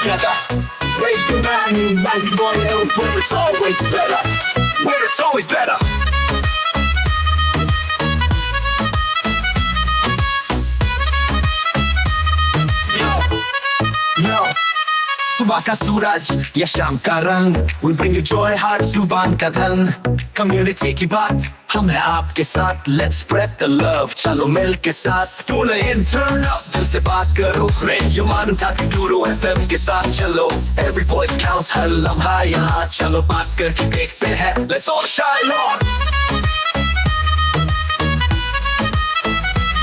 together. Radio 91 where it's always better. Where it's always better. Yo, सुबह का सूरज या शाम का रंग, we bring you joy हर जुबान का धन। Community की बात हम है आपके साथ, let's spread the love, चलो मिल के साथ। Tune in, turn up, दिल से बात करो, रेडियो मानू ताकि गुरु FM के साथ चलो। Every voice counts, हर लम्हा यहाँ, चलो बात करके देखते हैं, let's all shine on।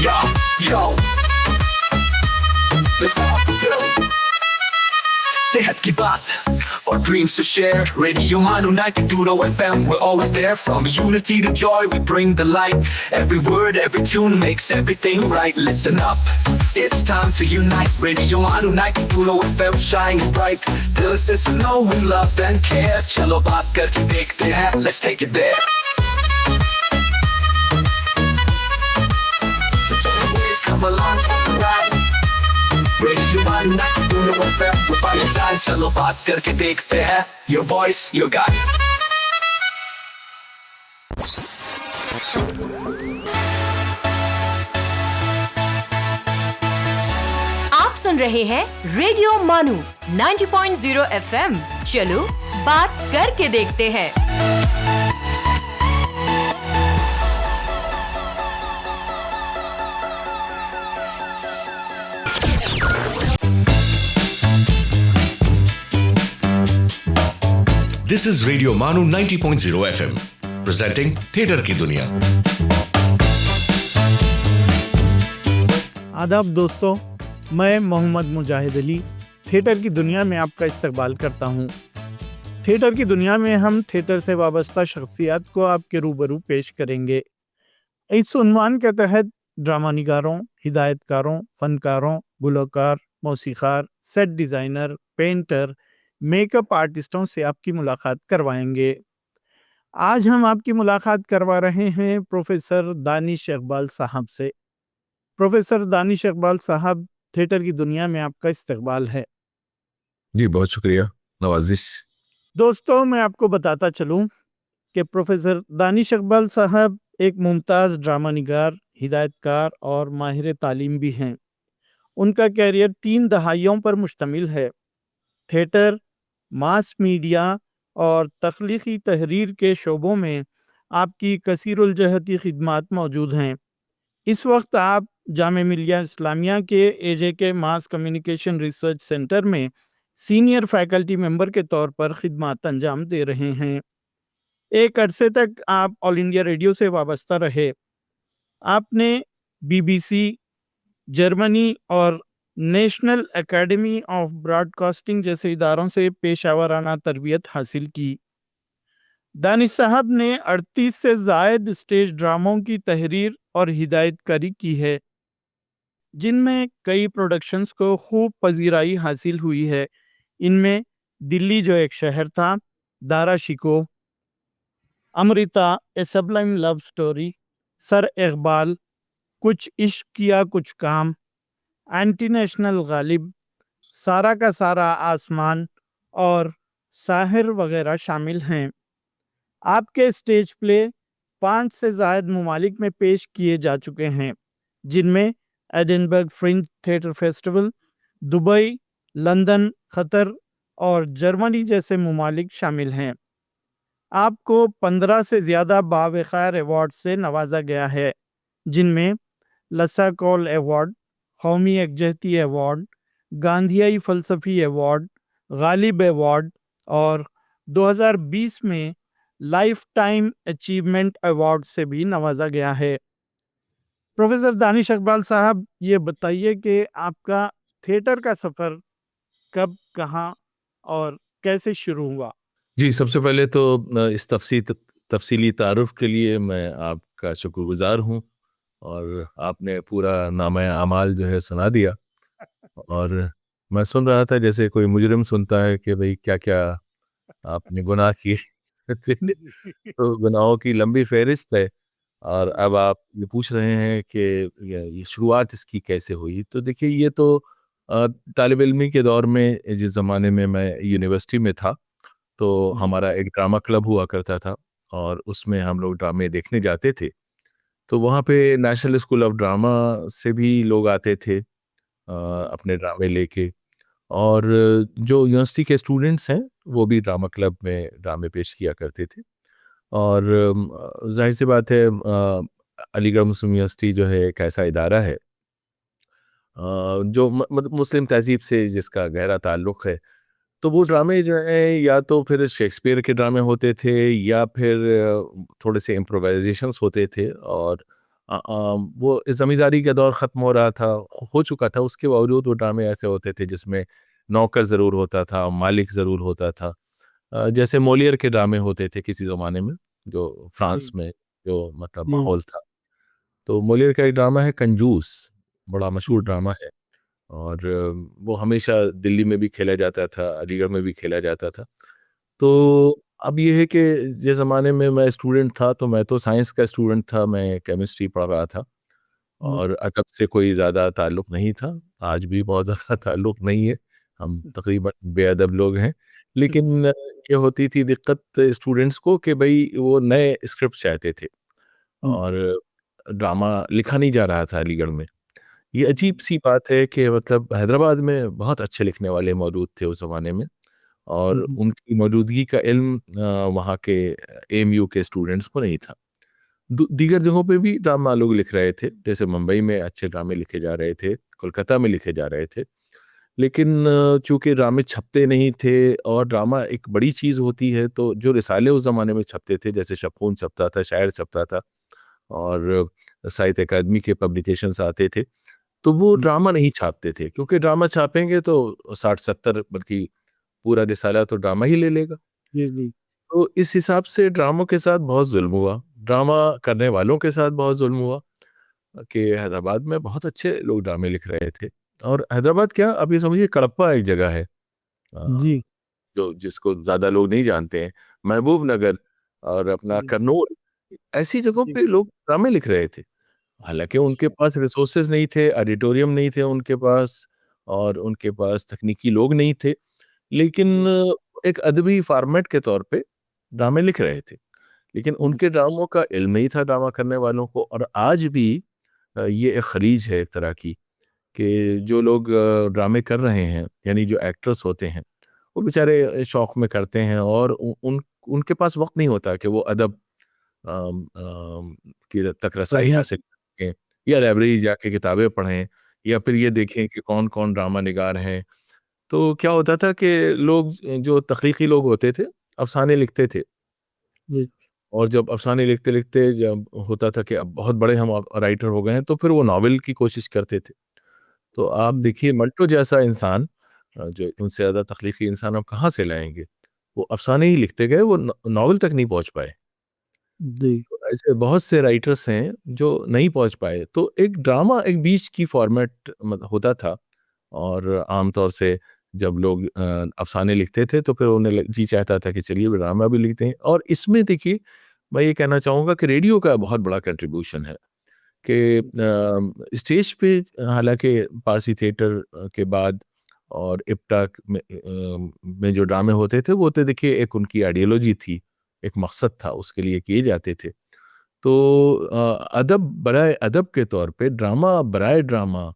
Yo, yo, let's all go। सेहत की बात और dreams to share, Radio Manu 92 FM, we're always there. From unity to joy, we bring the light. Every word, every tune makes everything right. Listen up, it's time to unite. Radio Manu 92 FM, shining bright. Dill se suno, we love and care. चलो बात करके देखते हैं, let's take it there. So come along for the ride. Radio Manu 92 FM, we're by your side. चलो बात करके देखते हैं, your voice, your guide. आप सुन रहे हैं रेडियो मानू 90.0 FM। चलो बात करके देखते हैं। This is Radio Manu 90.0 FM, presenting theatre की दुनिया। आदाब दोस्तों, मैं मोहम्मद मुजाहिद अली थिएटर की दुनिया में आपका इस्तकबाल करता हूं। थिएटर की दुनिया में हम थिएटर से वाबस्ता शख्सियत को आपके रूबरू पेश करेंगे। इस उन्वान के तहत ड्रामा निगारों, हिदायतकारों, फनकारों, गुलकार, मौसीकार, सेट डिज़ाइनर, पेंटर, मेकअप आर्टिस्टों से आपकी मुलाकात करवाएंगे। आज हम आपकी मुलाकात करवा रहे हैं प्रोफेसर दानिश इकबाल साहब से। प्रोफेसर दानिश इकबाल साहब, थिएटर की दुनिया में आपका इस्तकबाल है। जी बहुत शुक्रिया, नवाजिश। दोस्तों, मैं आपको बताता चलूं कि प्रोफेसर दानिश इकबाल साहब एक मुमताज़ ड्रामा निगार, हिदायतकार और माहिर तालीम भी हैं। उनका कैरियर 3 दहाइयों पर मुश्तमिल है। थिएटर, मास मीडिया और तख्लीकी तहरीर के शोबों में आपकी कसीरुल जहती खिदमात मौजूद हैं। इस वक्त आप जामे मिलिया इस्लामिया के AJK mass communication research centre में सीनियर फैकल्टी मेंबर के तौर पर खिदमात अंजाम दे रहे हैं। एक अरसे तक आप ऑल इंडिया रेडियो से वाबस्ता रहे। आपने BBC, जर्मनी और नेशनल एकेडमी ऑफ ब्रॉडकास्टिंग जैसे इदारों से पेशावराना तरबियत हासिल की। दानिश साहब ने 38 से ज़ायद स्टेज ड्रामों की तहरीर और हिदायतकारी की है, जिनमें कई प्रोडक्शंस को खूब पजीराई हासिल हुई है। इनमें दिल्ली जो एक शहर था, Dara Shikoh, Amrita, a sublime love story, sir Iqbal, कुछ इश्क किया कुछ काम, एंटी नेशनल गालिब, सारा का सारा आसमान और साहिर वगैरह शामिल हैं। आपके स्टेज प्ले 5 से ज़ायद ममालिक में पेश किए जा चुके हैं, जिनमें Edinburgh fringe theatre festival, Dubai, London, Qatar और जर्मनी जैसे ममालिक शामिल हैं। आपको 15 से ज़्यादा बावक़ार अवार्ड से नवाजा गया है, जिनमें लसा कौल अवार्ड, कौमी यकजहती अवार्ड, गांधीयाई फ़लसफ़ी अवार्ड, गालिब अवार्ड और 2020 में लाइफ टाइम अचीवमेंट अवार्ड से भी नवाजा गया है। प्रोफेसर दानिश इकबाल साहब, ये बताइए कि आपका थिएटर का सफ़र कब, कहाँ और कैसे शुरू हुआ? जी, सबसे पहले तो इस तफसीली तारुफ के लिए मैं आपका शुक्रगुजार हूँ, और आपने पूरा नामे अमाल जो है सुना दिया। और मैं सुन रहा था जैसे कोई मुजरिम सुनता है कि भाई क्या क्या आपने गुनाह किए। तो गुनाहों की लंबी फहरिस्त है, और अब आप ये पूछ रहे हैं कि ये शुरुआत इसकी कैसे हुई। तो देखिए, ये तो अ, तालिब इल्मी के दौर में जिस ज़माने में मैं यूनिवर्सिटी में था, तो जी, हमारा एक ड्रामा क्लब हुआ करता था और उसमें हम लोग ड्रामे देखने जाते थे। तो वहाँ पे नेशनल स्कूल ऑफ ड्रामा से भी लोग आते थे अपने ड्रामे लेके, और जो यूनिवर्सिटी के स्टूडेंट्स हैं, वो भी ड्रामा क्लब में ड्रामे पेश किया करते थे। और ज़ाहिर-सी बात है, अलीगढ़ मुस्लिम यूनिवर्सिटी जो है एक ऐसा इदारा है जो मतलब मुस्लिम तहज़ीब से जिसका गहरा ताल्लुक़ है। तो वो ड्रामे जो हैं या तो फिर शेक्सपियर के ड्रामे होते थे या फिर थोड़े से इम्प्रोवाइज़ेशंस होते थे, और वो ज़मींदारी का दौर ख़त्म हो रहा था, हो चुका था, उसके बावजूद वो ड्रामे ऐसे होते थे जिसमें नौकर ज़रूर होता था, मालिक ज़रूर होता था। जैसे मोलियर के ड्रामे होते थे किसी ज़माने में, जो फ्रांस जी, में जो मतलब जी, माहौल था। तो मोलियर का एक ड्रामा है कंजूस, बड़ा मशहूर ड्रामा है, और वो हमेशा दिल्ली में भी खेला जाता था, अलीगढ़ में भी खेला जाता था। तो अब ये है कि जिस ज़माने में मैं स्टूडेंट था, तो मैं तो साइंस का स्टूडेंट था, मैं केमिस्ट्री पढ़ रहा था जी, और अदब से कोई ज़्यादा ताल्लुक़ नहीं था। आज भी बहुत ज़्यादा ताल्लुक़ नहीं है, हम तकरीबन बेअदब लोग हैं। लेकिन ये होती थी दिक्कत स्टूडेंट्स को कि भई वो नए स्क्रिप्ट चाहते थे, हुँ, और ड्रामा लिखा नहीं जा रहा था अलीगढ़ में। ये अजीब-सी बात है कि मतलब हैदराबाद में बहुत अच्छे लिखने वाले मौजूद थे उस ज़माने में, और हुँ, उनकी मौजूदगी का इल्म वहाँ के एएमयू के स्टूडेंट्स को नहीं था। दीगर जगहों पे भी ड्रामा लोग लिख रहे थे, जैसे मुंबई में अच्छे ड्रामे लिखे जा रहे थे, कोलकाता में लिखे जा रहे थे। लेकिन चूँकि ड्रामे छपते नहीं थे, और ड्रामा एक बड़ी चीज़ होती है, तो जो रिसाले उस ज़माने में छपते थे, जैसे शफ़क़ून छपता था, शायर छपता था, और साहित्य अकादमी के पब्लिकेशंस आते थे। तो वो हुँ, ड्रामा नहीं छापते थे, क्योंकि ड्रामा छापेंगे तो 60-70, बल्कि पूरा रिसाला तो ड्रामा ही ले लेगा। जी, जी, तो इस हिसाब से ड्रामों के साथ बहुत ज़ुल्म हुआ, ड्रामा करने वालों के साथ बहुत ज़ुल्म हुआ, कि हैदराबाद में बहुत अच्छे लोग ड्रामे लिख रहे थे। और हैदराबाद क्या, अब ये समझिए कड़प्पा एक जगह है, जी, जो जिसको ज़्यादा लोग नहीं जानते हैं। महबूब नगर और अपना जी, कन्नौज, ऐसी जगहों जी, पे लोग ड्रामे लिख रहे थे। हालाँकि उनके अच्छा, पास रिसोर्सेज़ नहीं थे, ऑडिटोरियम नहीं थे उनके पास, और उनके पास तकनीकी लोग नहीं थे, लेकिन जी, एक अदबी फ़ॉर्मेट के तौर पे ड्रामे लिख रहे थे। लेकिन हुँ, उनके ड्रामों का इल्म नहीं था ड्रामा करने वालों को, और आज भी ये एक खलीज है एक तरह की, कि जो लोग ड्रामे कर रहे हैं, यानी जो एक्टर्स होते हैं, वो बेचारे शौक में करते हैं, और उनके पास वक़्त नहीं होता कि वो अदब की तक रसाई सही, हासिल करें, या लाइब्रेरी जाके किताबें पढ़ें, या फिर ये देखें कि कौन-कौन ड्रामा निगार हैं। तो क्या होता था कि लोग जो तख्लीकी लोग होते थे, अफ़साने लिखते थे, जी, और जब अफ़साने लिखते-लिखते जब होता था कि अब बहुत बड़े हम राइटर हो गए हैं, तो फिर वो नॉवेल की कोशिश करते थे। तो आप हुँ, देखिए मंटो जैसा इंसान, जो उनसे ज़्यादा तख्लीकी इंसान आप कहाँ से लाएँगे? वो अफ़साने ही लिखते गए, वो नॉवेल तक नहीं पहुँच पाए। जी, तो ऐसे बहुत से राइटर्स हैं जो नहीं पहुँच पाए। तो एक ड्रामा एक बीच की फ़ॉर्मेट होता था, और आम तौर से जब लोग अफ़साने लिखते थे, तो फिर उन्हें जी चाहता था कि चलिए ड्रामा भी लिखते हैं। और इसमें देखिए, मैं ये कहना चाहूँगा कि रेडियो का बहुत बड़ा कंट्रीब्यूशन है, कि स्टेज पे हालाँकि पारसी थिएटर के बाद और इप्टा में जो ड्रामे होते थे, वो तो देखिए एक उनकी आइडियोलॉजी थी, एक मकसद था, उसके लिए किए जाते थे। तो अदब बराए अदब के तौर पे ड्रामा बराए ड्रामा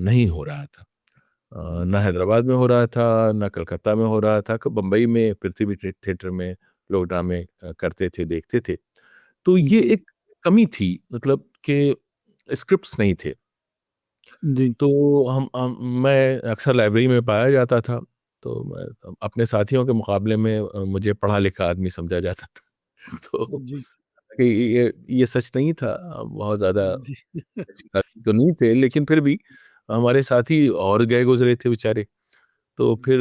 नहीं हो रहा था। ना हैदराबाद में हो रहा था, ना कलकत्ता में हो रहा था, बम्बई में पृथ्वी थिएटर में लोग ड्रामे करते थे, देखते थे। तो ये जी, एक कमी थी, मतलब कि स्क्रिप्ट्स नहीं थे। जी, तो मैं अक्सर लाइब्रेरी में पाया जाता था, तो मैं अपने साथियों के मुकाबले में मुझे पढ़ा-लिखा आदमी समझा जाता था। तो जी, कि ये सच नहीं था, बहुत ज़्यादा जी, अच्छी बात तो नहीं थे, लेकिन फिर भी हमारे साथी और गए गुज़रे थे बेचारे। तो फिर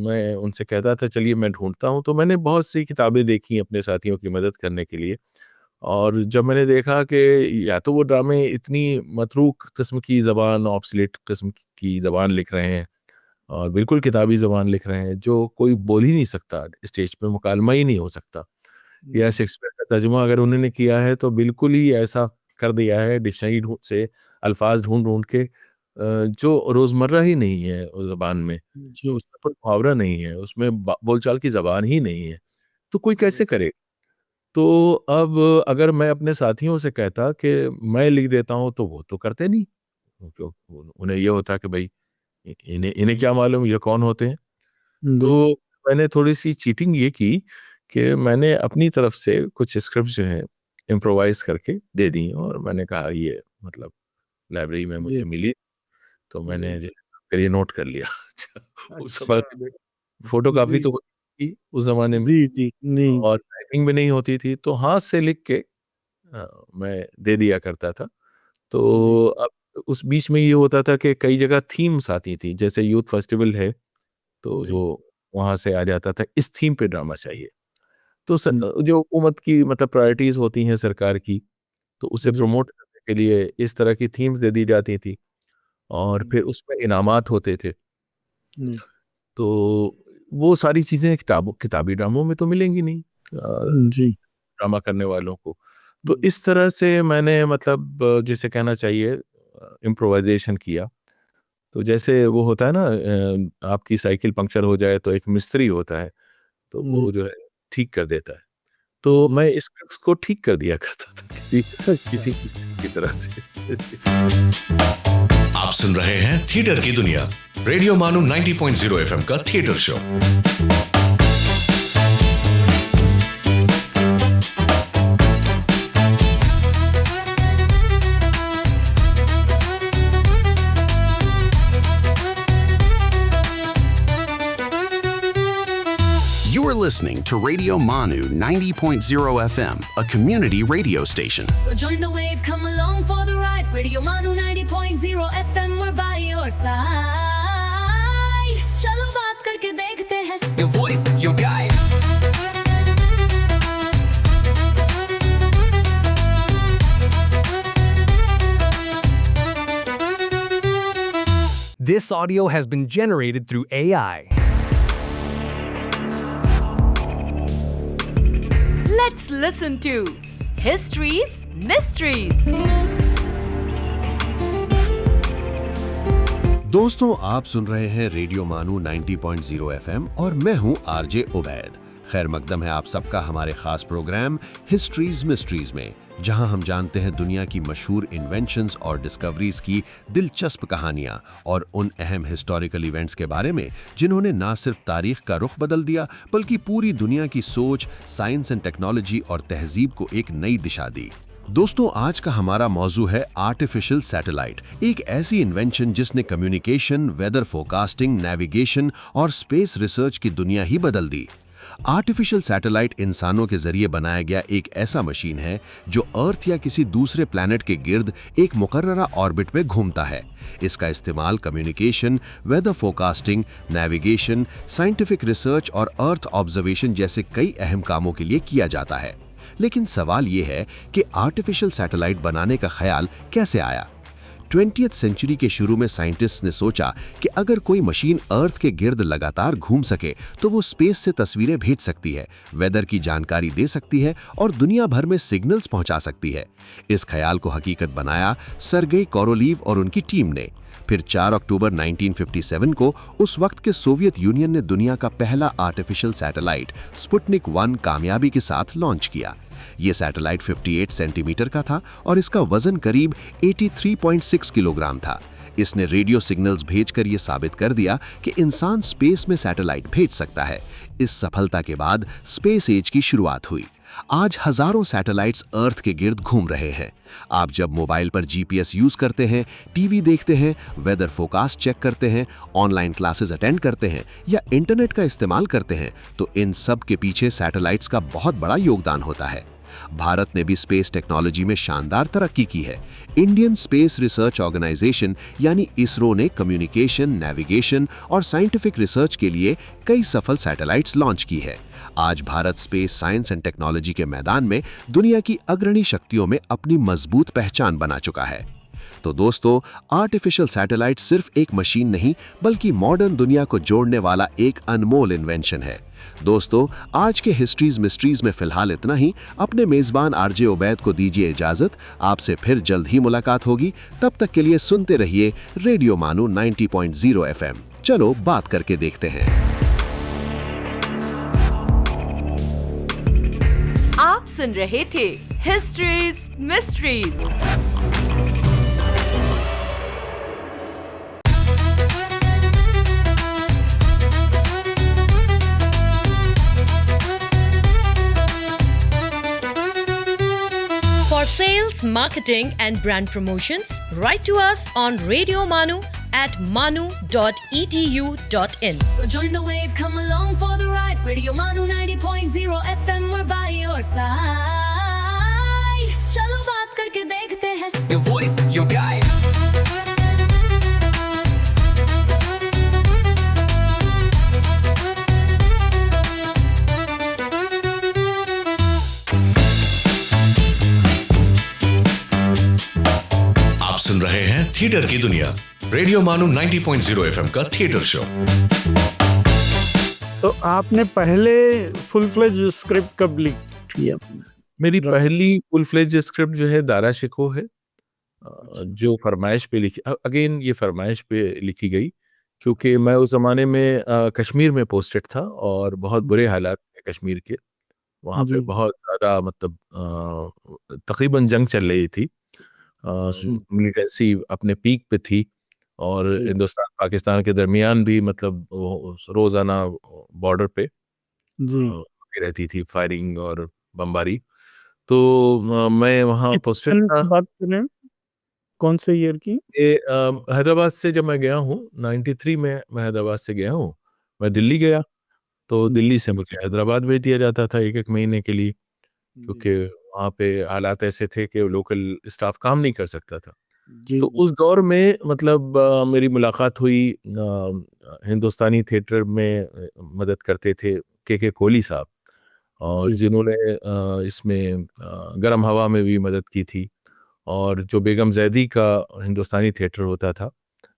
मैं उनसे कहता था चलिए मैं ढूँढता हूँ, तो मैंने बहुत सी किताबें देखी अपने साथियों की मदद करने के लिए। और जब मैंने देखा कि या तो वो ड्रामे इतनी मतरूक किस्म की ज़बान, ऑब्सोलीट किस्म की ज़बान लिख रहे हैं, और बिल्कुल किताबी ज़बान लिख रहे हैं, जो कोई बोल ही नहीं सकता, स्टेज पे मुकालमा ही नहीं हो सकता। या जी, शेक्सपियर का तर्जुमा अगर उन्होंने किया है, तो बिल्कुल ही ऐसा कर दिया है, डिक्शनरी ढूँढ से अल्फ़ाज़ ढूँढ-ढूँढ के, जो रोजमर्रा ही नहीं है उस जबान में, जी, उसमें कोई मुहावरा नहीं है, उसमें बोलचाल की जबान ही नहीं है, तो कोई कैसे करे? तो अब अगर मैं अपने साथियों से कहता कि मैं लिख देता हूँ, तो वो तो करते नहीं, क्यों? उन्हें ये होता कि भाई इन्हें इन्हें क्या मालूम ये कौन होते हैं। जी, तो मैंने थोड़ी सी चीटिंग ये की कि मैंने अपनी तरफ से कुछ स्क्रिप्ट जो है इम्प्रोवाइज करके दे दी, और मैंने कहा ये मतलब लाइब्रेरी में मुझे जी, मिली, तो जी। मैंने फिर ये नोट कर लिया। अच्छा, उस अच्छा, वक़्त में फ़ोटोकॉपी जी, तो होती थी उस ज़माने में, जी, जी, नहीं, और टाइपिंग भी नहीं होती थी, तो हाथ से लिख के मैं दे दिया करता था। जी, तो अब उस बीच में ये होता था कि कई जगह थीम्स आती थी, जैसे यूथ फेस्टिवल है, तो जी, वो वहाँ से आ जाता था, इस थीम पे ड्रामा चाहिए। तो हुँ, जो हुकूमत की मतलब प्रायोरिटीज़ होती हैं सरकार की, तो उसे जी, प्रमोट करने के लिए इस तरह की थीम्स दे दी जाती थी, और हुँ, फिर उसमें इनामात होते थे। जी, तो वो सारी चीज़ें किताबी ड्रामों में तो मिलेंगी नहीं, जी, ड्रामा करने वालों को। तो इस तरह से मैंने मतलब जिसे कहना चाहिए इम्प्रोवाइज़ेशन किया। तो जैसे वो होता है ना, आपकी साइकिल पंक्चर हो जाए तो एक मिस्त्री होता है, तो जी, वो जो है ठीक कर देता है। तो मैं इसको ठीक कर दिया करता था किसी अच्छा, किसी की तरह से। आप सुन रहे हैं थिएटर की दुनिया, रेडियो मानो 90.0 एफएम का theatre show. You're listening to Radio Manu 90.0 FM, a community radio station. So join the wave, come along for the ride. Radio Manu 90.0 FM, we're by your side. चलो बात करके देखते हैं. Your voice, your guide. This audio has been generated through AI. Let's listen to History's Mysteries. दोस्तों, आप सुन रहे हैं radio मानू 90.0 एफएम और मैं हूं आरजे उबैद। खैर मकदम है आप सबका हमारे खास प्रोग्राम हिस्ट्रीज मिस्ट्रीज में, जहां हम जानते हैं दुनिया की मशहूर इन्वेंशंस और डिस्कवरीज की दिलचस्प कहानियां और उन अहम हिस्टोरिकल इवेंट्स के बारे में जिन्होंने ना सिर्फ तारीख का रुख बदल दिया बल्कि पूरी दुनिया की सोच, साइंस एंड टेक्नोलॉजी और तहजीब को एक नई दिशा दी। दोस्तों, आज का हमारा मौजू है आर्टिफिशियल सैटेलाइट, एक ऐसी इन्वेंशन जिसने कम्युनिकेशन, वेदर फोरकास्टिंग, नेविगेशन और स्पेस रिसर्च की दुनिया ही बदल दी। आर्टिफिशियल सैटेलाइट इंसानों के जरिए बनाया गया एक ऐसा मशीन है जो अर्थ या किसी दूसरे प्लैनेट के गिर्द एक मुकर्ररा ऑर्बिट में घूमता है। इसका इस्तेमाल communication, weather forecasting, navigation, scientific research और अर्थ ऑब्जर्वेशन जैसे कई अहम कामों के लिए किया जाता है। लेकिन सवाल यह है कि आर्टिफिशियल सैटेलाइट बनाने का ख्याल कैसे आया? 20th सेंचुरी के शुरू में साइंटिस्ट्स ने सोचा कि अगर कोई मशीन अर्थ के गिर्द लगातार घूम सके तो वो स्पेस से तस्वीरें भेज सकती है, वेदर की जानकारी दे सकती है और दुनिया भर में सिग्नल्स पहुंचा सकती है। इस ख्याल को हकीकत बनाया सर्गेई कोरोलीव और उनकी टीम ने। फिर 4 अक्टूबर 1957 को उस वक्त के सोवियत यूनियन ने दुनिया का पहला आर्टिफिशियल सैटेलाइट स्पुतनिक 1 कामयाबी के साथ लॉन्च किया। ये सैटेलाइट 58 सेंटीमीटर का था और इसका वजन करीब 83.6 किलोग्राम था। इसने रेडियो सिग्नल्स भेजकर यह साबित कर दिया कि इंसान स्पेस में सैटेलाइट भेज सकता है। इस सफलता के बाद स्पेस एज की शुरुआत हुई। आज हजारों सैटेलाइट्स अर्थ के गिर्द घूम रहे हैं। आप जब मोबाइल पर जीपीएस यूज करते हैं, टीवी देखते हैं, वेदर फोरकास्ट चेक करते हैं, ऑनलाइन क्लासेस अटेंड करते हैं या इंटरनेट का इस्तेमाल करते हैं, तो इन सब के पीछे सैटेलाइट्स का बहुत बड़ा योगदान होता है। भारत ने भी स्पेस टेक्नोलॉजी में शानदार तरक्की की है। इंडियन स्पेस रिसर्च ऑर्गेनाइजेशन यानी इसरो ने कम्युनिकेशन, नेविगेशन और साइंटिफिक रिसर्च के लिए कई सफल सैटेलाइट्स लॉन्च की है। आज Bharat space science and technology के मैदान में दुनिया की अग्रणी शक्तियों में अपनी मजबूत पहचान बना चुका है। तो दोस्तों, आर्टिफिशियल सैटेलाइट सिर्फ एक मशीन नहीं बल्कि मॉडर्न दुनिया को जोड़ने वाला एक अनमोल इन्वेंशन है। दोस्तों, आज के हिस्ट्रीज मिस्ट्रीज में फिलहाल इतना ही। अपने मेजबान आरजे उबैद को दीजिए इजाजत। आपसे फिर जल्द ही मुलाकात होगी। तब तक के लिए सुनते रहिए रेडियो मानू 90.0 एफएम। चलो बात करके देखते हैं। आप सुन रहे थे histories mysteries. For sales, marketing and brand promotions, write to us on Radio Manu at manu.edu.in. So join the wave, come along for the ride. Radio Manu 90.0 FM, we're by your side. चलो बात करके देखते हैं. Your voice, your guide. आप सुन रहे हैं theatre की दुनिया, रेडियो मानू 90.0 एफएम का थिएटर शो। तो आपने पहले फुल फ्लेज स्क्रिप्ट कब लिखी अपने? मेरी पहली फुल फ्लेज स्क्रिप्ट जो है दारा शिको है, जो फरमाइश पे लिखी। अगेन ये फरमाइश पे लिखी गई क्योंकि मैं उस ज़माने में कश्मीर में पोस्टेड था और बहुत बुरे हालात थे कश्मीर के। वहाँ पे बहुत ज़्यादा मतलब तकरीबन जंग चल रही थी। मिलिटेंसी अपने पीक पे थी और हिंदुस्तान पाकिस्तान के दरमियान भी मतलब रोज़ाना बॉर्डर पे रहती थी फायरिंग और बमबारी। तो मैं वहाँ पोस्टेड था। बात करें कौन से ईयर की? हैदराबाद से जब मैं गया हूँ 93 में मैं हैदराबाद से गया हूँ। मैं दिल्ली गया तो दिल्ली से मुझे हैदराबाद भेज दिया जाता था एक महीने के लिए, क्योंकि वहाँ पे हालात ऐसे थे कि लोकल स्टाफ काम नहीं कर सकता था। तो उस दौर में मतलब मेरी मुलाकात हुई हिंदुस्तानी थिएटर में मदद करते थे के कोहली साहब, और जिन्होंने इसमें गर्म हवा में भी मदद की थी। और जो बेगम जैदी का हिंदुस्तानी थिएटर होता था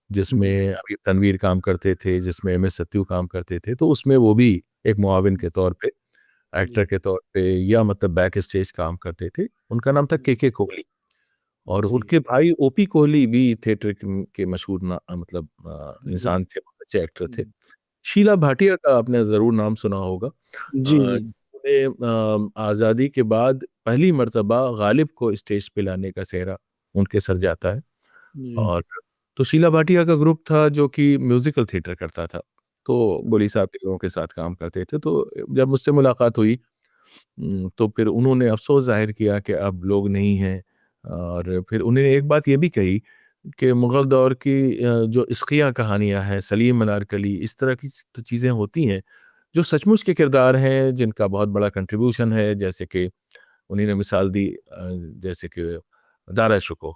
जिसमें अभी तनवीर काम करते थे, जिसमें एम एस सत्यू काम करते थे, तो उसमें वो भी एक मुआविन के तौर पे, एक्टर के तौर पे या मतलब बैक स्टेज काम करते थे। उनका नाम था के कोहली और उनके भाई ओपी कोहली भी थिएटर के मशहूर मतलब इंसान थे, अच्छे एक्टर थे। शीला भाटिया का आपने ज़रूर नाम सुना होगा। आज़ादी के बाद पहली मर्तबा गालिब को स्टेज पे लाने का सेहरा उनके सर जाता है। और तो शीला भाटिया का ग्रुप था जो कि म्यूजिकल थिएटर करता था, तो गोली साहब के लोगों के साथ काम करते थे। तो जब मुझसे मुलाकात हुई तो फिर उन्होंने अफसोस जाहिर किया कि अब लोग नहीं हैं, और फिर उन्होंने एक बात ये भी कही कि मुग़ल दौर की जो इश्क़िया कहानियाँ हैं, सलीम अनारकली, इस तरह की तो चीज़ें होती हैं जो सचमुच के किरदार हैं जिनका बहुत बड़ा कंट्रीब्यूशन है। जैसे कि उन्होंने मिसाल दी जैसे कि दारा शिको,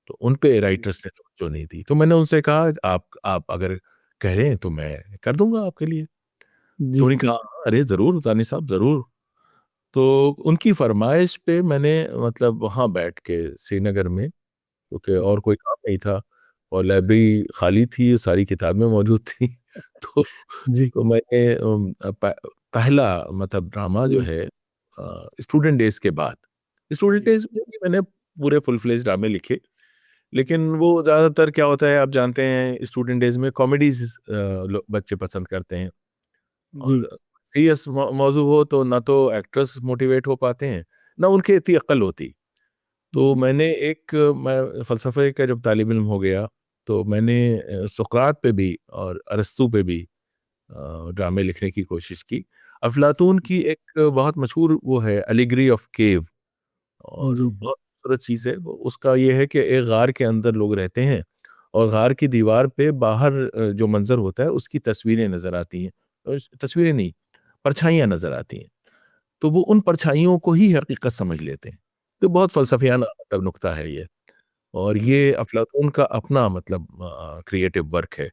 तो उन पे राइटर्स ने तवज्जो नहीं दी। तो मैंने उनसे कहा आप अगर कह रहे हैं तो मैं कर दूंगा आपके लिए। तो उन्होंने कहा अरे ज़रूर दानी साहब ज़रूर। तो उनकी फरमाइश पे मैंने मतलब वहाँ बैठ के श्रीनगर में, क्योंकि और कोई काम नहीं था और लाइब्रेरी खाली थी, सारी किताबें मौजूद थी। तो मैंने पहला मतलब ड्रामा जो है स्टूडेंट डेज के बाद, स्टूडेंट डेज में भी मैंने पूरे फुल फ्लेज ड्रामे लिखे, लेकिन वो ज़्यादातर क्या होता है आप जानते हैं स्टूडेंट डेज में कॉमेडीज बच्चे पसंद करते हैं। और सीरियस मौजू हो तो ना तो एक्टर्स मोटिवेट हो पाते हैं ना उनकी इतनी अक्ल होती। तो मैंने मैं फ़लसफ़े का जब तालिब इल्म हो गया तो मैंने सुक़रात पे भी और अरस्तू पे भी ड्रामे लिखने की कोशिश की। अफ़लातून की एक बहुत मशहूर वो है एलिगरी ऑफ केव, और बहुत खूबसूरत चीज़ है वो। उसका ये है कि एक गार के अंदर लोग रहते हैं और गार की दीवार पे बाहर जो मंज़र होता है उसकी तस्वीरें नज़र आती हैं, तस्वीरें नहीं परछाइयाँ नज़र आती हैं। तो वो उन परछाइयों को ही हकीकत समझ लेते हैं। तो बहुत फ़लसफ़ियाना मतलब नुक्ता है ये, और ये अफ़लातून का अपना मतलब क्रिएटिव वर्क है।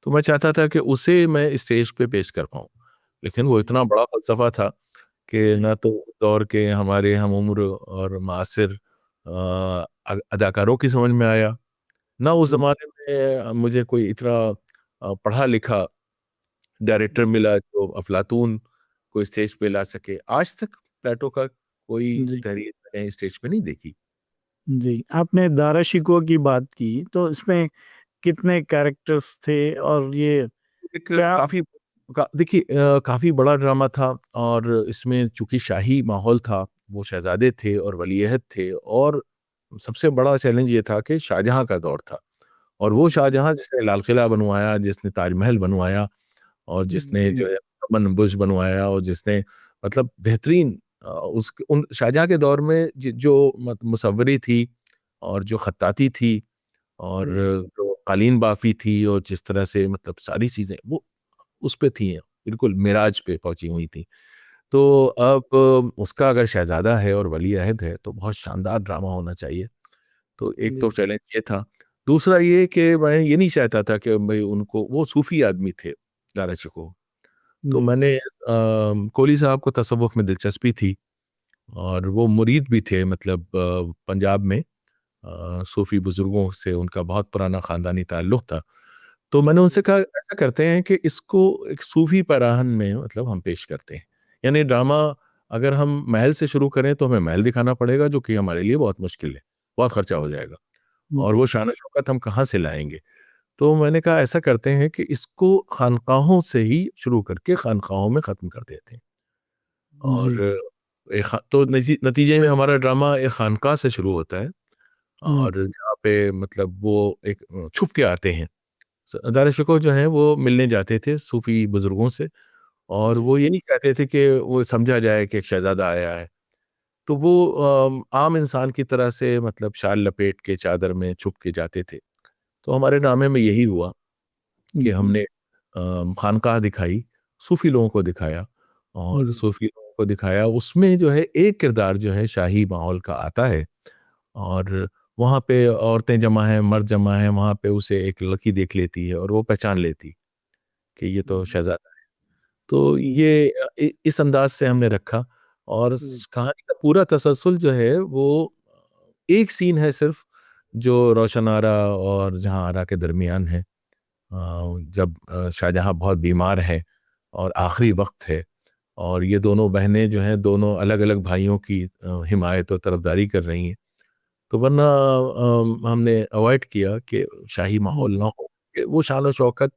तो मैं चाहता था कि उसे मैं स्टेज पे पेश कर पाऊँ, लेकिन वो इतना बड़ा फ़लसफ़ा था कि ना तो दौर के हमारे हम उम्र और मासिर अदाकारों की समझ में आया, ना उस ज़माने में मुझे कोई इतना पढ़ा लिखा डायरेक्टर मिला जो अफ़लातून को स्टेज पे ला सके। आज तक प्लेटो का कोई जी, तहरीर मैंने स्टेज पे नहीं देखी। जी। आपने दारा शिकोह की बात की, तो इसमें कितने कैरेक्टर्स थे और ये एक क्या काफ़ी देखिए काफ़ी बड़ा ड्रामा था और इसमें चूँकि शाही माहौल था, वो शहज़ादे थे और वलीअहद थे और सबसे बड़ा चैलेंज ये था कि शाहजहाँ का दौर था और वो शाहजहाँ जिसने लाल किला बनवाया, जिसने ताजमहल बनवाया और जिसने जी, जो है अमन बुर्ज बनवाया और जिसने मतलब बेहतरीन उस उन शाहजहाँ के दौर में जो मुसव्वरी थी और जो खत्ताती थी और जो कालीन बाफ़ी थी और जिस तरह से मतलब सारी चीज़ें वो उस पे थी, बिल्कुल मिराज पे पहुँची हुई थी। तो अब उसका अगर शहज़ादा है और वली-अहद है, तो बहुत शानदार ड्रामा होना चाहिए। तो एक तो जी, चैलेंज ये था। दूसरा ये कि मैं ये नहीं चाहता था कि भई उनको वो सूफ़ी आदमी थे, लारा शिकोह। तो जी, मैंने कोहली साहब को तसव्वुफ़ में दिलचस्पी थी और वो मुरीद भी थे मतलब पंजाब में सूफ़ी बुज़ुर्गों से उनका बहुत पुराना ख़ानदानी ताल्लुक़ था। तो मैंने उनसे कहा ऐसा करते हैं कि इसको एक सूफ़ी पैराहन में मतलब हम पेश करते हैं। यानी ड्रामा अगर हम महल से शुरू करें तो हमें महल दिखाना पड़ेगा जो कि हमारे लिए बहुत मुश्किल है, बहुत खर्चा हो जाएगा और जी, वो शान-ओ-शौकत हम कहाँ से लाएँगे? तो मैंने कहा ऐसा करते हैं कि इसको ख़ानक़ाहों से ही शुरू करके ख़ानक़ाहों में ख़त्म कर देते हैं। जी, और एक तो नतीजे में हमारा ड्रामा एक ख़ानक़ाह से शुरू होता है हुँ, और जहाँ पे मतलब वो एक छुप के आते हैं। दारा-ए-शिकोह जो हैं वो मिलने जाते थे सूफ़ी बुज़ुर्गों से और जी, वो ये नहीं चाहते थे कि वो समझा जाए कि एक शहज़ादा आया है। तो वो आम इंसान की तरह से मतलब शाल लपेट के चादर में छुप के जाते थे। तो हमारे ड्रामे में यही हुआ कि जी, हमने खानकाह दिखाई, सूफ़ी लोगों को दिखाया और जी, सूफ़ी लोगों को दिखाया, उसमें जो है एक किरदार जो है शाही माहौल का आता है और वहाँ पे औरतें जमा हैं, मर्द जमा हैं, वहाँ पे उसे एक लड़की देख लेती है और वो पहचान लेती कि ये तो जी, शहज़ादा है। तो ये इस अंदाज़ से हमने रखा और जी, कहानी का पूरा तसलसल जो है वो एक सीन है सिर्फ़ जो रोशन आरा और जहाँ आरा के दरमियान है। जब शाहजहाँ बहुत बीमार है और आखिरी वक्त है और ये दोनों बहनें जो हैं दोनों अलग-अलग भाइयों की हिमायत और तरफदारी कर रही हैं। तो वरना हमने अवॉइड किया कि शाही हुँ, माहौल ना हो। कि वो शान और शौकत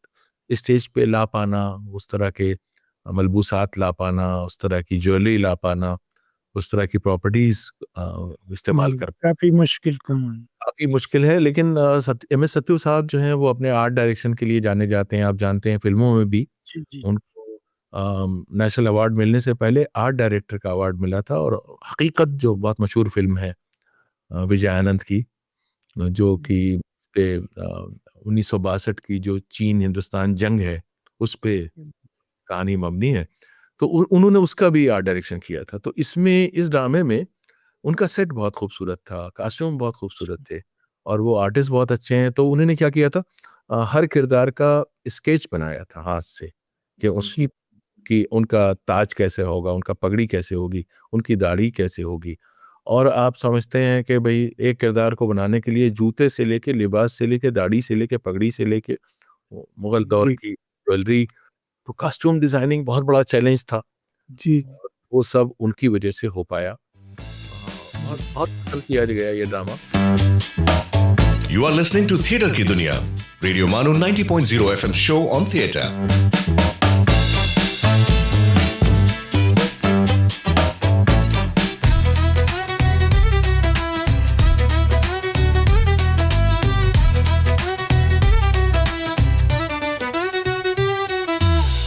स्टेज पे ला पाना, उस तरह के मलबूसात ला पाना, उस तरह की ज्वेलरी ला पाना, उस तरह की प्रॉपर्टीज़ इस्तेमाल जी, कर काफ़ी मुश्किल काम है। काफ़ी मुश्किल है लेकिन एम एस सत्यू साहब जो हैं वो अपने आर्ट डायरेक्शन के लिए जाने जाते हैं। आप जानते हैं फ़िल्मों में भी जी, जी, उनको नेशनल अवार्ड मिलने से पहले आर्ट डायरेक्टर का अवार्ड मिला था और हकीकत जो बहुत मशहूर फ़िल्म है विजय आनंद की जो कि पे 1962 की जो चीन-हिंदुस्तान जंग है, उस पे कहानी मबनी है। तो उन्होंने उसका भी आर्ट डायरेक्शन किया था। तो इसमें इस ड्रामे में उनका सेट बहुत खूबसूरत था, कॉस्ट्यूम बहुत खूबसूरत थे और वो आर्टिस्ट बहुत अच्छे हैं। तो उन्होंने क्या किया था हर किरदार का स्केच बनाया था हाथ से कि उसकी कि उनका ताज कैसे होगा, उनका पगड़ी कैसे होगी, उनकी दाढ़ी कैसे होगी। और आप समझते हैं कि भई एक किरदार को बनाने के लिए जूते से लेके, लिबास से लेके, दाढ़ी से लेके, पगड़ी से लेके मुगल दौर जी, की ज्वेलरी, तो कॉस्ट्यूम डिज़ाइनिंग बहुत बड़ा चैलेंज था। जी, वो सब उनकी वजह से हो पाया। बहुत बहुत पसंद किया गया ये drama. You are listening to Theatre की दुनिया, Radio Manu 90.0 FM show on theatre.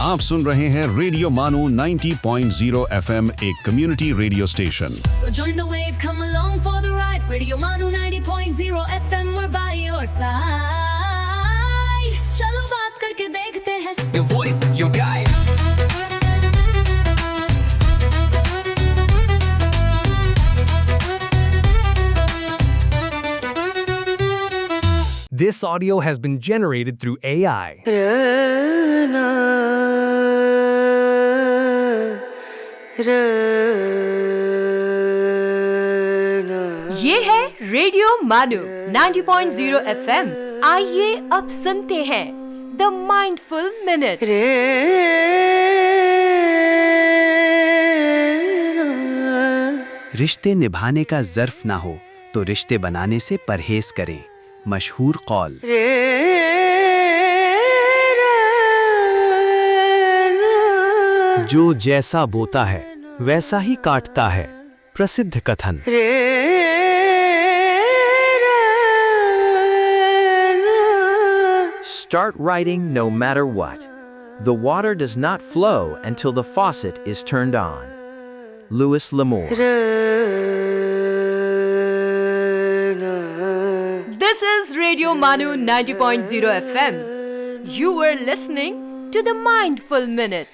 आप सुन रहे हैं रेडियो मानो 90.0 एफएम, एक community radio station. So join the wave, come along for the ride. Radio Manu 90.0 FM, we're by your side. चलो बात करके देखते हैं. Your voice, your guide. This audio has been generated through AI. ये है radio मानू 90.0 FM. आइए अब सुनते हैं द माइंडफुल मिनट। रिश्ते निभाने का ज़र्फ ना हो तो रिश्ते बनाने से परहेज करें। मशहूर कौल। जो जैसा बोता है वैसा ही काटता है। प्रसिद्ध कथन। Start writing no matter what. The water does not flow until the faucet is turned on. Louis L'Amour. This is Radio Manu 90.0 FM. You were listening to the Mindful Minute.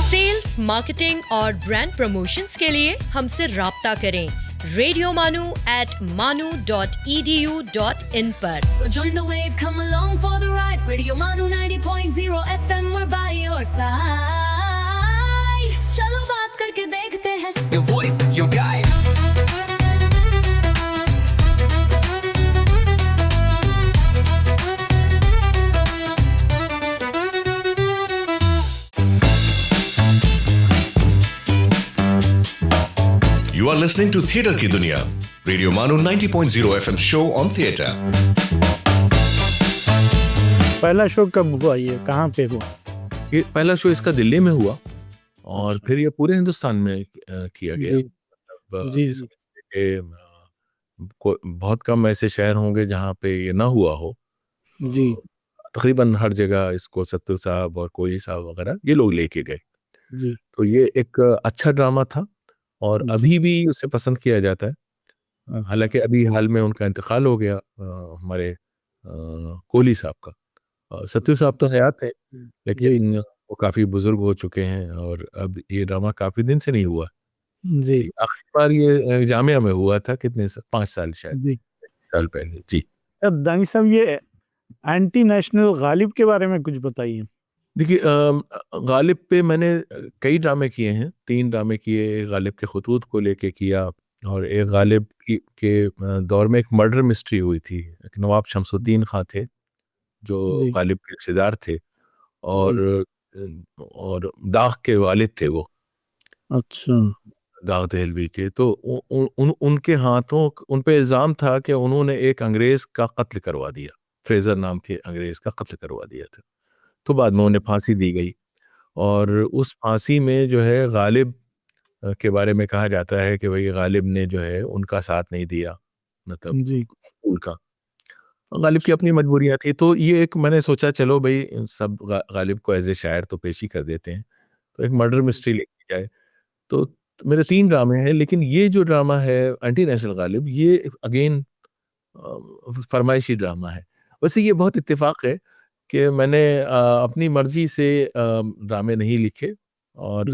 Sales, marketing और brand promotions के लिए हमसे राब्ता करें radiomanu@manu.edu.in पर। So join the wave, come along for the ride. Radio Manu 90.0 FM, we're by your side. चलो बात करके देखते हैं। Your voice, your guide. You are listening to Theatre की दुनिया, रेडियो मानो 90.0 FM शो ऑन थिएटर। पहला शो कब हुआ, ये कहाँ पे हुआ? ये पहला शो इसका दिल्ली में हुआ और फिर ये पूरे हिंदुस्तान में किया गया। जी। बहुत कम ऐसे शहर होंगे जहाँ पे ये ना हुआ हो। जी। तकरीबन हर जगह इसको सत्तू साहब और कोहली साहब वगैरह ये लोग लेके गए। जी। तो ये एक अच्छा ड्रामा था और अभी भी उसे पसंद किया जाता है। हालांकि अभी हाल में उनका इंतकाल हो गया, हमारे कोहली साहब का। सत्तू साहब तो हयात थे लेकिन वो काफ़ी बुजुर्ग हो चुके हैं और अब ये ड्रामा काफ़ी दिन से नहीं हुआ। जी। आखिरी बार ये जामिया में हुआ था, कितने 5 साल शायद। जी। साल पहले। जी। अब दानिश साहब, ये एंटी नेशनल गालिब के बारे में कुछ बताइए। देखिए, गालिब पे मैंने कई ड्रामे किए हैं। 3 ड्रामे किए, गालिब के खतूत को लेके किया और एक गालिब के दौर में एक मर्डर मिस्ट्री हुई थी। एक नवाब शमसुद्दीन खां थे जो गालिब के रिश्तेदार थे और दाग के वालिद थे वो। अच्छा। दाग दहलवी के। तो उनके हाथों उन पे इल्ज़ाम था कि उन्होंने एक अंग्रेज़ का कत्ल करवा दिया। फ्रेज़र नाम के अंग्रेज़ का कत्ल करवा दिया था। तो बाद में उन्हें फांसी दी गई और उस फांसी में जो है गालिब के बारे में कहा जाता है कि भाई गालिब ने जो है उनका साथ नहीं दिया, मतलब जी। उनका गालिब की अपनी मजबूरियां थी। तो ये एक मैंने सोचा चलो भाई सब गालिब को एज ए शायर तो पेश ही कर देते हैं, तो एक मर्डर मिस्ट्री लिखी जाए। तो मेरे 3 ड्रामे हैं, लेकिन ये जो ड्रामा है एंटी नेशनल गालिब, ये अगेन फरमाइशी ड्रामा है। वैसे ये बहुत इत्तेफाक है कि मैंने अपनी मर्जी से ड्रामे नहीं लिखे और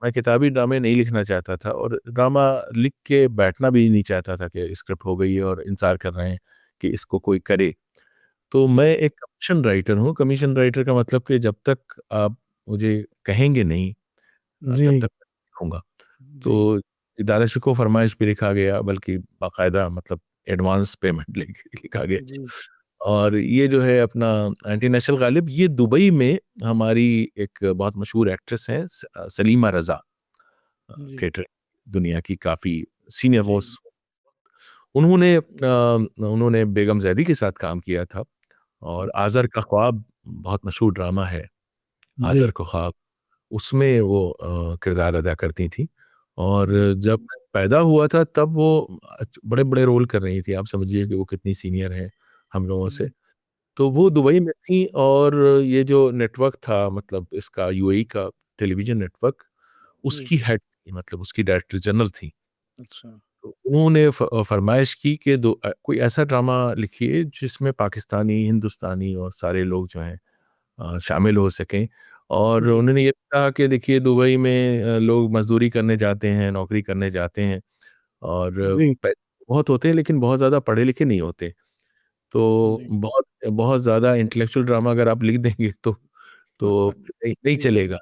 मैं किताबी ड्रामे नहीं लिखना चाहता था और ड्रामा लिख के बैठना भी नहीं चाहता था कि स्क्रिप्ट हो गई है और इंतजार कर रहे हैं कि इसको कोई करे। तो मैं एक कमीशन राइटर हूँ। कमीशन राइटर का मतलब कि जब तक आप मुझे कहेंगे नहीं तब तक लिखूंगा। तो इदारा शुको फरमाइश भी लिखा गया, बल्कि बाकायदा मतलब एडवांस पेमेंट लिखा गया। और ये जो है अपना एंटी नेशनल गालिब, ये दुबई में हमारी एक बहुत मशहूर एक्ट्रेस हैं सलीमा रज़ा, थिएटर दुनिया की काफ़ी सीनियर मोस्ट। उन्होंने बेगम जैदी के साथ काम किया था और आज़र का ख्वाब बहुत मशहूर ड्रामा है, आज़र का ख्वाब, उसमें वो किरदार अदा करती थी। और जब पैदा हुआ था तब वो बड़े बड़े रोल कर रही थी। आप समझिए कि वो कितनी सीनियर है हम लोगों से। तो वो दुबई में थी और ये जो नेटवर्क था, मतलब इसका यूएई का टेलीविज़न नेटवर्क, उसकी हेड थी, मतलब उसकी डायरेक्टर जनरल थी। अच्छा। तो उन्होंने फरमाइश की कि कोई ऐसा ड्रामा लिखिए जिसमें पाकिस्तानी, हिंदुस्तानी और सारे लोग जो हैं शामिल हो सकें। और उन्होंने ये कहा कि देखिए दुबई में लोग मजदूरी करने जाते हैं, नौकरी करने जाते हैं और बहुत होते हैं लेकिन बहुत ज़्यादा पढ़े लिखे नहीं होते। तो जी। बहुत बहुत ज़्यादा इंटेलेक्चुअल ड्रामा अगर आप लिख देंगे तो नहीं नहीं जी, चलेगा।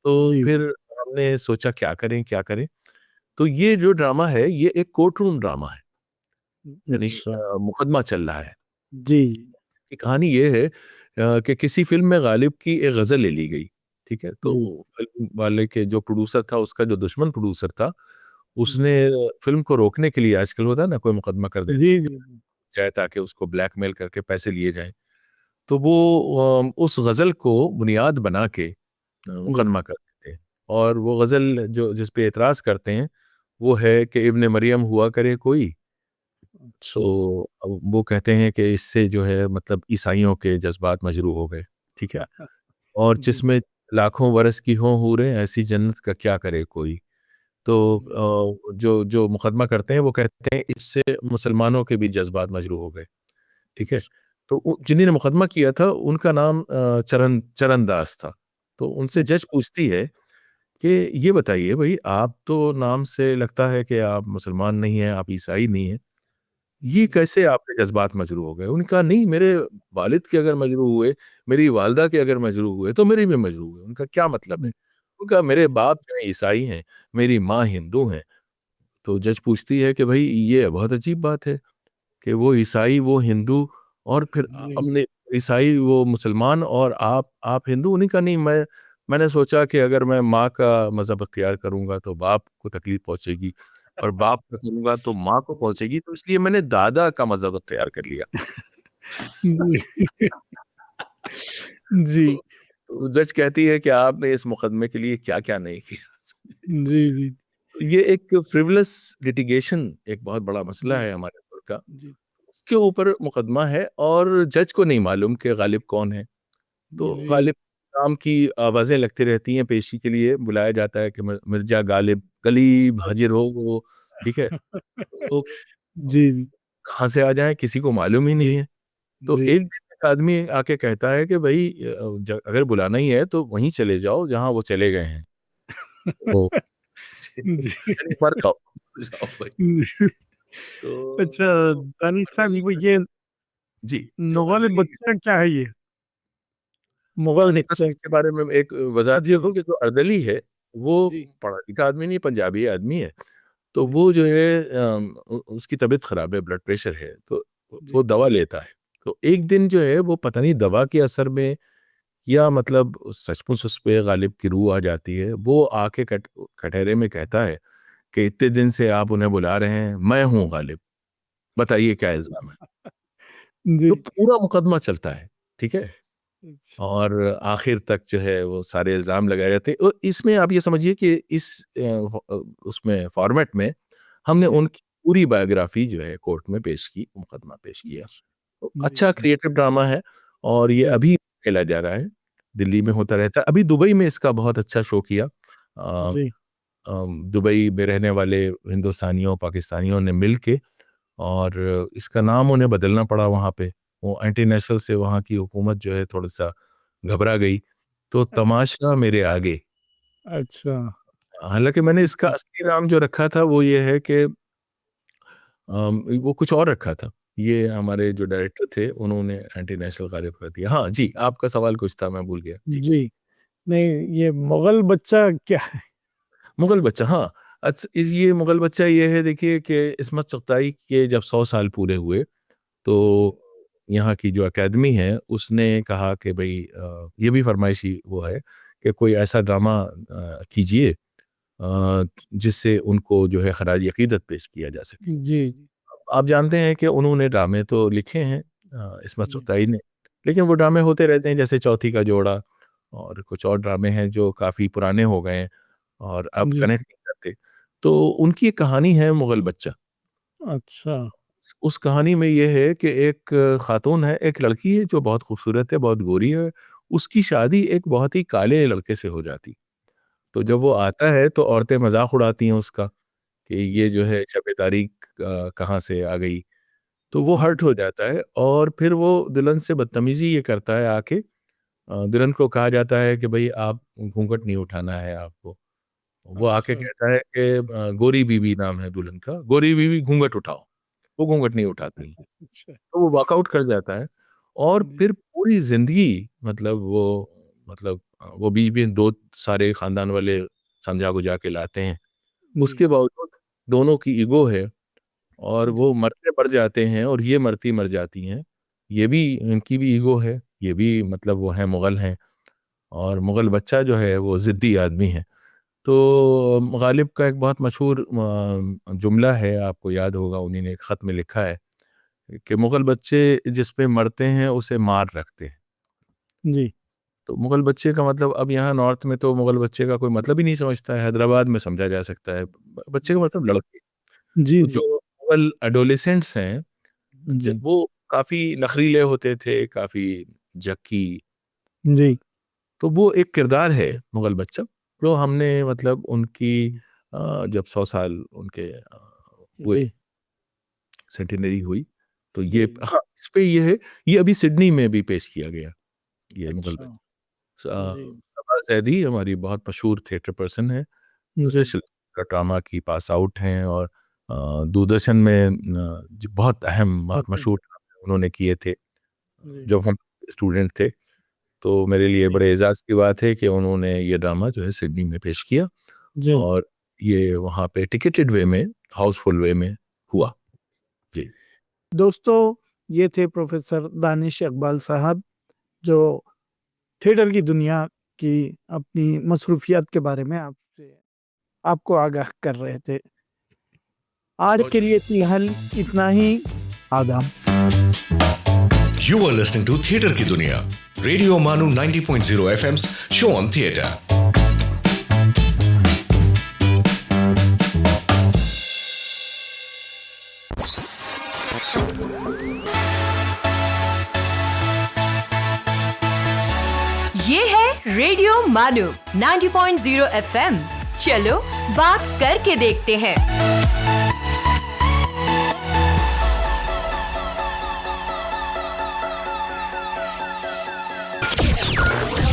तो जी, फिर हमने सोचा क्या करें, क्या करें? तो ये जो ड्रामा है ये एक कोर्ट रूम ड्रामा है। यानी अच्छा। मुकदमा चल रहा है। जी, की कहानी ये है कि किसी फ़िल्म में गालिब की एक ग़ज़ल ले ली गई, ठीक है? जी, तो फ़िल्म वाले के जो प्रोड्यूसर था, उसका जो दुश्मन प्रोड्यूसर था, उसने जी, फ़िल्म को रोकने के लिए आजकल होता है ना कोई मुकदमा कर देता जी, जी, है ताकि उसको ब्लैकमेल करके पैसे लिए जाएँ। तो वो उस ग़ज़ल को बुनियाद बना के जी, मुकदमा कर देते हैं। और वो ग़ज़ल जो जिस पे एतराज़ करते हैं, वो है कि इब्न मरियम हुआ करे कोई, अच्छा। तो अब वो कहते हैं कि इससे जो है मतलब ईसाइयों के जज़्बात मजरूह हो गए, ठीक है? और जी, जिसमें लाखों बरस की हों हूरें, ऐसी जन्नत का क्या करे कोई। तो जो जो मुकदमा करते हैं वो कहते हैं इससे मुसलमानों के भी जज़्बात मजरूह हो गए, ठीक है? तो जिन्होंने मुकदमा किया था उनका नाम चरण दास था। तो उनसे जज पूछती है कि ये बताइए भई आप तो नाम से लगता है कि आप मुसलमान नहीं हैं, आप ईसाई नहीं हैं। ये कैसे आपके जज़्बात मजरूह हो गए? उन्होंने कहा नहीं मेरे वालिद के अगर मजरूह हुए, मेरी वालिदा के अगर मजरूह हुए, तो मेरे भी मजरूह हुए। उनका क्या मतलब है? उनका मेरे बाप जो है ईसाई हैं, मेरी माँ हिंदू हैं। तो जज पूछती है कि भई ये बहुत अजीब बात है कि वो ईसाई, वो हिंदू और फिर जी, हमने ईसाई, वो मुसलमान और आप हिंदू? उन्होंने कहा नहीं मैंने सोचा कि अगर मैं माँ का मज़हब अख्तियार करूँगा तो बाप को तकलीफ़ पहुँचेगी और बाप का करूँगा तो माँ को पहुँचेगी, तो इसलिए मैंने दादा का मज़हब अख्तियार कर लिया। जी, जी, तो जज कहती है कि आपने इस मुकदमे के लिए क्या-क्या नहीं किया। जी, जी, ये एक फ्रिवलेस लिटिगेशन एक बहुत बड़ा मसला जी, है हमारे मुल्क का। जी, उसके ऊपर मुकदमा है और जज को नहीं मालूम कि गालिब कौन है। तो जी, गालिब नाम की आवाज़ें लगती रहती हैं, पेशी के लिए बुलाया जाता है कि मिर्ज़ा गालिब, गलीब बस। हाज़िर हो वो, ठीक है? तो जी, जी, कहाँ से आ जाएँ किसी को मालूम ही नहीं है। तो जी, एक दिन एक आदमी आके कहता है कि भई अगर बुलाना ही है तो वहीं चले जाओ जहाँ वो चले गए हैं। तो जी, यानी मर जाओ, मर जाओ भाई। जी। अच्छा, तो दानिश साहब वो ये जी, जो नोबल अर्दली बच्चा क्या है ये? मुगल बस नृत्य। इसके बारे में एक वज़ाहत जी, कर दूँ कि जो अर्दली है, वो जी, पढ़ा लिखा आदमी नहीं, पंजाबी आदमी है। तो जी, वो जो है उसकी तबीयत ख़राब है, ब्लड प्रेशर है, तो वो जी, दवा लेता है। तो एक दिन जो है वो पता नहीं दवा के असर में या मतलब सचमुच उस पे गालिब की रूह आ जाती है। वो आके कटहरे में कहता है कि इतने दिन से आप उन्हें बुला रहे हैं, मैं हूँ गालिब, बताइए क्या इल्ज़ाम है? जी, तो पूरा मुकदमा चलता है, ठीक है? अच्छा, और आखिर तक जो है वो सारे इल्ज़ाम लगाए जाते हैं। इसमें आप ये समझिए कि इस उसमें फ़ॉर्मेट में हमने जी, उनकी पूरी बायोग्राफ़ी जो है कोर्ट में पेश की, मुकदमा पेश किया। तो जी, अच्छा क्रिएटिव ड्रामा है और ये जी, अभी खेला जा रहा है, दिल्ली में होता रहता है। अभी दुबई में इसका बहुत अच्छा शो किया। अ जी, दुबई में रहने वाले हिंदुस्तानियों, पाकिस्तानियों ने मिल के और इसका नाम उन्हें बदलना पड़ा वहाँ पे। वो एंटी नेशनल से वहाँ की हुकूमत जो है थोड़ा-सा घबरा गई, तो तमाशा मेरे आगे। अच्छा, हालाँकि मैंने इसका अच्छा, असली नाम जो रखा था वो ये है कि वो कुछ और रखा था। ये हमारे जो डायरेक्टर थे उन्होंने एंटी नेशनल गालिब कर दिया। हाँ जी, आपका सवाल कुछ था मैं भूल गया। जी। जी, नहीं ये मुगल बच्चा क्या है? मुग़ल बच्चा हाँ, ये मुग़ल बच्चा ये है देखिए कि इस्मत चुग़ताई के जब 100 साल पूरे हुए तो यहाँ की जो अकेडमी है उसने कहा कि भई ये भी फ़रमाइशी वो है कि कोई ऐसा ड्रामा कीजिए जिससे उनको जो है खराज अक़ीदत पेश किया जा सके। जी, जी, आप जानते हैं कि उन्होंने ड्रामे तो लिखे हैं इस्मत जी, चुग़ताई ने, लेकिन वो ड्रामे होते रहते हैं जैसे चौथी का जोड़ा और कुछ और ड्रामे हैं जो काफ़ी पुराने हो गए हैं और अब जी, कनेक्ट नहीं करते। तो उनकी एक कहानी है मुग़ल बच्चा। अच्छा, उस कहानी में ये है कि एक खातून है, एक लड़की है जो बहुत खूबसूरत है, बहुत गोरी है। उसकी शादी एक बहुत ही काले लड़के से हो जाती। तो जब वो आता है तो औरतें मज़ाक उड़ाती हैं उसका कि ये जो है शब तारीख कहाँ से आ गई। तो वो हर्ट हो जाता है और फिर वो दुल्हन से बदतमीज़ी ये करता है आके दुल्हन को कहा जाता है कि भई आप घूँघट नहीं उठाना है आपको। वो आके अच्छा, कहता है कि गोरी बीबी नाम है दुल्हन का, गोरी बीबी घूँघट उठाओ। वो घूंघट नहीं उठाती हैं। तो वो वॉकआउट कर जाता है और फिर पूरी जिंदगी मतलब वो बीच में दो सारे खानदान वाले समझा बुझा के लाते हैं, उसके बावजूद दोनों की ईगो है और वो मरते मर जाते हैं और ये मरती मर जाती हैं। ये भी इनकी भी ईगो है, ये भी मतलब वो हैं मुग़ल हैं और मुग़ल बच्चा जो है वो ज़िद्दी आदमी है। तो गालिब का एक बहुत मशहूर जुमला है, आपको याद होगा, उन्हीं ने एक ख़त में लिखा है कि मुग़ल बच्चे जिस पे मरते हैं उसे मार रखते हैं। जी। तो मुग़ल बच्चे का मतलब अब यहाँ नॉर्थ में तो मुग़ल बच्चे का कोई मतलब ही नहीं समझता है, हैदराबाद में समझा जा सकता है। बच्चे का मतलब लड़के। जी, तो जी। जो मुग़ल एडोलेसेंट्स हैं जी। वो काफ़ी नखरीले होते थे, काफ़ी जक्की। जी। तो वो एक किरदार है मुग़ल बच्चा, जो हमने मतलब उनकी जब 100 साल उनके हुए, जी। सेंटेनरी हुई, तो ये हाँ, इस पे ये है, ये अभी सिडनी में भी पेश किया गया, ये मुग़ल अच्छा। बच्चा। जी। सबा ज़ैदी हमारी बहुत मशहूर थिएटर पर्सन है, जी। का ड्रामा की पास आउट हैं और दूरदर्शन में बहुत अहम, बहुत मशहूर उन्होंने किए थे, जी। जब हम स्टूडेंट थे। तो मेरे लिए जी। बड़े एज़ाज़ की बात है कि उन्होंने ये ड्रामा जो है सिडनी में पेश किया जी। और ये वहाँ पे टिकेटेड वे में, हाउसफुल वे में हुआ। जी। दोस्तों, ये थे प्रोफेसर दानिश इकबाल साहब, जो थिएटर की दुनिया की अपनी मसरूफियत के बारे में आपको आगाह कर रहे थे। आज के लिए फिलहाल इतना ही। आदाब। You are listening to theatre की दुनिया, रेडियो मानू 90.0 FM's शो ऑन थिएटर। ये है रेडियो मानू 90.0 FM। चलो बात करके देखते हैं।